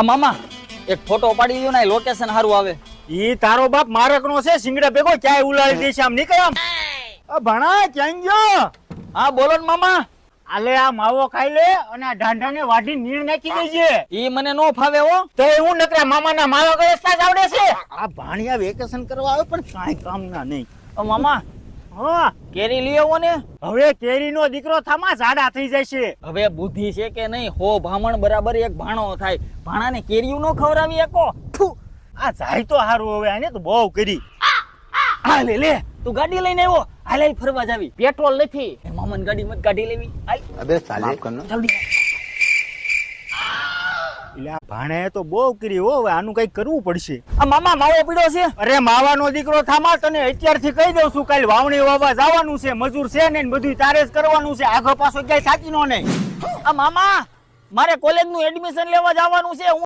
આ મામા એક ફોટો પાડી દો ને લોકેશન સારું આવે. ઈ તારો બાપ મારકનો છે, સિંગડા ભેગો ક્યાંય ઉલાડી દેશે આમ નીકળ આમ. ભણા ક્યાં ગયો? હા બોલો ને મામા. આલે આ માવો ખાઈ લે અને આ ઢાંઢાને વાઢી નીર નાખી દેજે. ઈ મને નો ફાવે હો. તો હું નકરા મામાના માવા ગળસતા જ આવડે છે. આ ભાણિયા વેકેશન કરવા આવે પણ કાંઈ કામના નહીં. મામા હા કેરી લઈ આવો ને. હવે કેરીનો દીકરો થામા ઝાડા થઈ જાય છે. હવે બુદ્ધિ છે કે નહીં? હો ભામણ બરાબર એક ભાણો થાય. ભાણાને કેરીયું નો ખવડાવી એકો. આ જાય તો હારું, હવે આને તો બહુ કરી. હા લે લે તું ગાડી લઈને આવ્યો. હાલ હાલ ફરવા જાવી. પેટ્રોલ નથી. મામાની ગાડી મત ગાડી લેવી. હાલ अबे साले જલ્દી. એટલે આ ભાણે તો બહુ કરી હો, હવે આનું કઈક કરવું પડશે. આ મામા માવો પીડો છે. અરે માવાનો દીકરો થામા, તને અત્યારથી કહી દઉં છું, કાલ વાવણી વાવવા જવાનું છે, મજૂર છે ને બધું તારે જ કરવાનું છે, આગળ પાછો ક્યાંય સાચી નો નહીં. આ મામા મારે કોલેજ નું એડમિશન લેવા જવાનું છે. હું